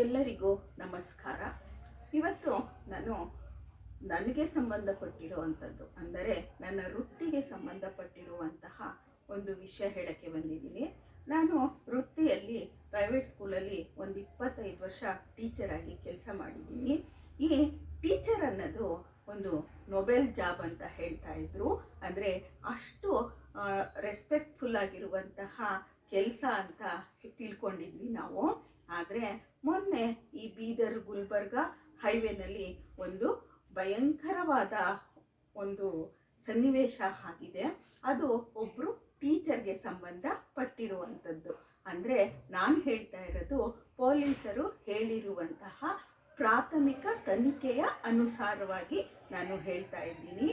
ಎಲ್ಲರಿಗೂ ನಮಸ್ಕಾರ. ಇವತ್ತು ನಾನು ನನಗೆ ಸಂಬಂಧಪಟ್ಟಿರುವಂಥದ್ದು ಅಂದರೆ ನನ್ನ ವೃತ್ತಿಗೆ ಸಂಬಂಧಪಟ್ಟಿರುವಂತಹ ಒಂದು ವಿಷಯ ಹೇಳಕ್ಕೆ ಬಂದಿದ್ದೀನಿ. ನಾನು ವೃತ್ತಿಯಲ್ಲಿ ಪ್ರೈವೇಟ್ ಸ್ಕೂಲಲ್ಲಿ ಒಂದು 25 ವರ್ಷ ಟೀಚರ್ ಆಗಿ ಕೆಲಸ ಮಾಡಿದ್ದೀನಿ. ಈ ಟೀಚರ್ ಅನ್ನೋದು ಒಂದು ನೊಬೆಲ್ ಜಾಬ್ ಅಂತ ಹೇಳ್ತಾ ಇದ್ರು. ಅಂದರೆ ಅಷ್ಟು ರೆಸ್ಪೆಕ್ಟ್ಫುಲ್ ಆಗಿರುವಂತಹ ಕೆಲಸ ಅಂತ ತಿಳ್ಕೊಂಡಿದ್ವಿ ನಾವು. ಆದರೆ ಮೊನ್ನೆ ಈ ಬೀದರ್ ಗುಲ್ಬರ್ಗ ಹೈವೇನಲ್ಲಿ ಒಂದು ಭಯಂಕರವಾದ ಒಂದು ಸನ್ನಿವೇಶ ಆಗಿದೆ. ಅದು ಒಬ್ಬರು ಟೀಚರ್ಗೆ ಸಂಬಂಧಪಟ್ಟಿರುವಂಥದ್ದು. ಅಂದರೆ ನಾನು ಹೇಳ್ತಾ ಇರೋದು ಪೊಲೀಸರು ಹೇಳಿರುವಂತಹ ಪ್ರಾಥಮಿಕ ತನಿಖೆಯ ಅನುಸಾರವಾಗಿ ನಾನು ಹೇಳ್ತಾ ಇದ್ದೀನಿ.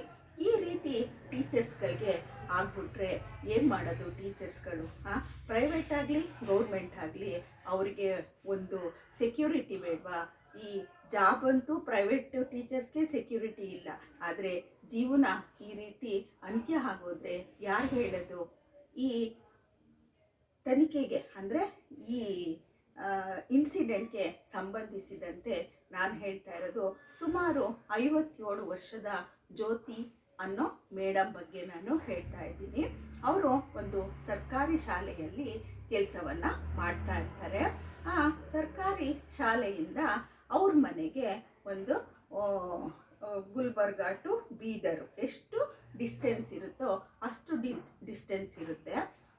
ಈ ರೀತಿ ಟೀಚರ್ಸ್ಗಳಿಗೆ ಆಗ್ಬಿಟ್ರೆ ಏನು ಮಾಡೋದು ಟೀಚರ್ಸ್ಗಳು? ಪ್ರೈವೇಟ್ ಆಗಲಿ ಗೌರ್ಮೆಂಟ್ ಆಗಲಿ ಅವರಿಗೆ ಒಂದು ಸೆಕ್ಯೂರಿಟಿ ಬೇಡವಾ? ಈ ಜಾಬ್ ಅಂತೂ ಪ್ರೈವೇಟ್ ಟೀಚರ್ಸ್ಗೆ ಸೆಕ್ಯೂರಿಟಿ ಇಲ್ಲ, ಆದರೆ ಜೀವನ ಈ ರೀತಿ ಅಂತ್ಯ ಆಗೋದ್ರೆ ಯಾರು ಹೇಳೋದು? ಈ ತನಿಖೆಗೆ ಅಂದರೆ ಈ ಇನ್ಸಿಡೆಂಟ್ಗೆ ಸಂಬಂಧಿಸಿದಂತೆ ನಾನು ಹೇಳ್ತಾ ಇರೋದು ಸುಮಾರು 57 ವರ್ಷದ ಜ್ಯೋತಿ ಅನ್ನೋ ಮೇಡಮ್ ಬಗ್ಗೆ ನಾನು ಹೇಳ್ತಾ ಇದ್ದೀನಿ. ಅವರು ಒಂದು ಸರ್ಕಾರಿ ಶಾಲೆಯಲ್ಲಿ ಕೆಲಸವನ್ನು ಮಾಡ್ತಾ ಇರ್ತಾರೆ. ಆ ಸರ್ಕಾರಿ ಶಾಲೆಯಿಂದ ಅವ್ರ ಮನೆಗೆ ಒಂದು ಗುಲ್ಬರ್ಗ ಟು ಬೀದರು ಎಷ್ಟು ಡಿಸ್ಟೆನ್ಸ್ ಇರುತ್ತೋ ಅಷ್ಟು ಡಿಸ್ಟೆನ್ಸ್ ಇರುತ್ತೆ.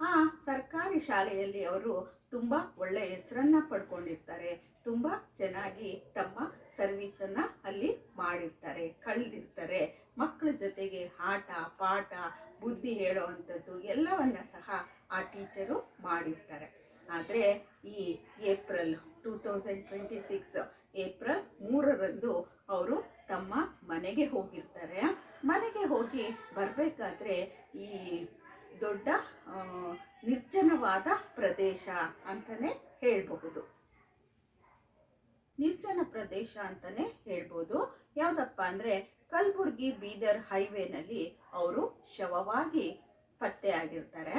ಆ ಸರ್ಕಾರಿ ಶಾಲೆಯಲ್ಲಿ ಅವರು ತುಂಬ ಒಳ್ಳೆಯ ಹೆಸರನ್ನು ಪಡ್ಕೊಂಡಿರ್ತಾರೆ. ತುಂಬ ಚೆನ್ನಾಗಿ ತಮ್ಮ ಸರ್ವೀಸನ್ನು ಅಲ್ಲಿ ಮಾಡಿರ್ತಾರೆ, ಕಳೆದಿರ್ತಾರೆ. ಮಕ್ಕಳ ಜೊತೆಗೆ ಆಟ ಪಾಠ ಬುದ್ಧಿ ಹೇಳೋ ಅಂಥದ್ದು ಎಲ್ಲವನ್ನ ಸಹ ಆ ಟೀಚರು ಮಾಡಿರ್ತಾರೆ. ಆದರೆ ಈ ಏಪ್ರಿಲ್ 2026 ಏಪ್ರಿಲ್ 3ರಂದು ಅವರು ತಮ್ಮ ಮನೆಗೆ ಹೋಗಿರ್ತಾರೆ. ಮನೆಗೆ ಹೋಗಿ ಬರಬೇಕಾದ್ರೆ ಈ ದೊಡ್ಡ ನಿರ್ಜನವಾದ ಪ್ರದೇಶ ಅಂತಲೇ ಹೇಳ್ಬಹುದು. ನಿರ್ಜನ ಪ್ರದೇಶ ಅಂತಲೇ ಹೇಳ್ಬೋದು. ಯಾವುದಪ್ಪ ಅಂದರೆ ಕಲಬುರ್ಗಿ ಬೀದರ್ ಹೈವೇನಲ್ಲಿ ಅವರು ಶವವಾಗಿ ಪತ್ತೆ ಆಗಿರ್ತಾರೆ.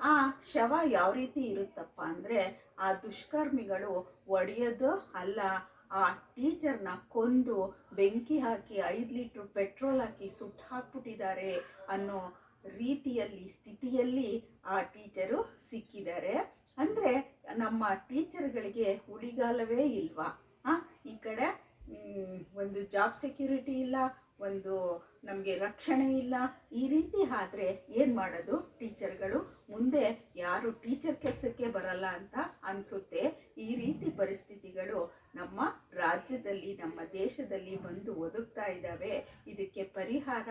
ಆ ಶವ ಯಾವ ರೀತಿ ಇರುತ್ತಪ್ಪ ಅಂದರೆ ಆ ದುಷ್ಕರ್ಮಿಗಳು ಒಡೆಯೋದು ಅಲ್ಲ, ಆ ಟೀಚರ್ನ ಕೊಂದು ಬೆಂಕಿ ಹಾಕಿ 5 ಲೀಟ್ರ್ ಪೆಟ್ರೋಲ್ ಹಾಕಿ ಸುಟ್ಟು ಹಾಕ್ಬಿಟ್ಟಿದ್ದಾರೆ ಅನ್ನೋ ರೀತಿಯಲ್ಲಿ ಸ್ಥಿತಿಯಲ್ಲಿ ಆ ಟೀಚರು ಸಿಕ್ಕಿದ್ದಾರೆ. ಅಂದರೆ ನಮ್ಮ ಟೀಚರ್ಗಳಿಗೆ ಉಳಿಗಾಲವೇ ಇಲ್ವಾ? ಈ ಕಡೆ ಒಂದು ಜಾಬ್ ಸೆಕ್ಯೂರಿಟಿ ಇಲ್ಲ, ಒಂದು ನಮಗೆ ರಕ್ಷಣೆ ಇಲ್ಲ. ಈ ರೀತಿ ಆದರೆ ಏನು ಮಾಡೋದು ಟೀಚರ್ಗಳು? ಮುಂದೆ ಯಾರು ಟೀಚರ್ ಕೆಲಸಕ್ಕೆ ಬರಲ್ಲ ಅಂತ ಅನಿಸುತ್ತೆ. ಈ ರೀತಿ ಪರಿಸ್ಥಿತಿಗಳು ನಮ್ಮ ರಾಜ್ಯದಲ್ಲಿ ನಮ್ಮ ದೇಶದಲ್ಲಿ ಬಂದು ಒದಗ್ತಾ ಇದ್ದಾವೆ. ಇದಕ್ಕೆ ಪರಿಹಾರ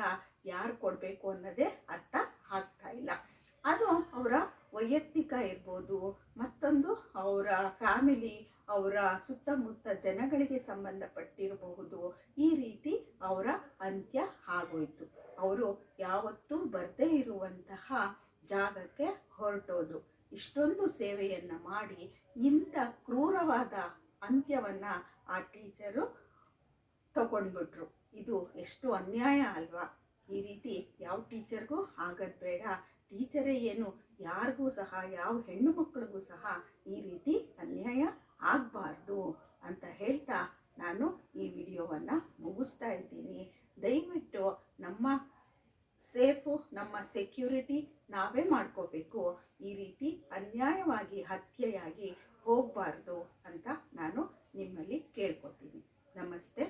ಯಾರು ಕೊಡಬೇಕು ಅನ್ನೋದೇ ಅರ್ಥ ಆಗ್ತಾ ಇಲ್ಲ. ಅದು ಅವರ ವೈಯಕ್ತಿಕ ಇರ್ಬೋದು, ಮತ್ತೊಂದು ಅವರ ಫ್ಯಾಮಿಲಿ, ಅವರ ಸುತ್ತಮುತ್ತ ಜನಗಳಿಗೆ ಸಂಬಂಧಪಟ್ಟಿರಬಹುದು. ಈ ರೀತಿ ಅವರ ಅಂತ್ಯ ಆಗೋಯ್ತು. ಅವರು ಯಾವತ್ತೂ ಬರದೇ ಇರುವಂತಹ ಜಾಗಕ್ಕೆ ಹೊರಟೋದ್ರು. ಇಷ್ಟೊಂದು ಸೇವೆಯನ್ನು ಮಾಡಿ ಇಂಥ ಕ್ರೂರವಾದ ಅಂತ್ಯವನ್ನು ಆ ಟೀಚರು ತಗೊಂಡ್ಬಿಟ್ರು. ಇದು ಎಷ್ಟು ಅನ್ಯಾಯ ಅಲ್ವಾ? ಈ ರೀತಿ ಯಾವ ಟೀಚರ್ಗೂ ಆಗೋದು ಬೇಡ. ಟೀಚರೇ ಏನು, ಯಾರಿಗೂ ಸಹ ಯಾವ ಹೆಣ್ಣು ಮಕ್ಕಳಿಗೂ ಸಹ ಈ ರೀತಿ ಅನ್ಯಾಯ ಆಗಬಾರ್ದು ಅಂತ ಹೇಳ್ತಾ ನಾನು ಈ ವಿಡಿಯೋವನ್ನು ಮುಗಿಸ್ತಾ ಇದ್ದೀನಿ. ದಯವಿಟ್ಟು ನಮ್ಮ ಸೇಫು, ನಮ್ಮ ಸೆಕ್ಯೂರಿಟಿ ನಾವೇ ಮಾಡ್ಕೋಬೇಕು. ಈ ರೀತಿ ಅನ್ಯಾಯವಾಗಿ ಹತ್ಯೆಯಾಗಿ ಹೋಗಬಾರ್ದು ಅಂತ ನಾನು ನಿಮ್ಮಲ್ಲಿ ಕೇಳ್ಕೊತೀನಿ. ನಮಸ್ತೆ.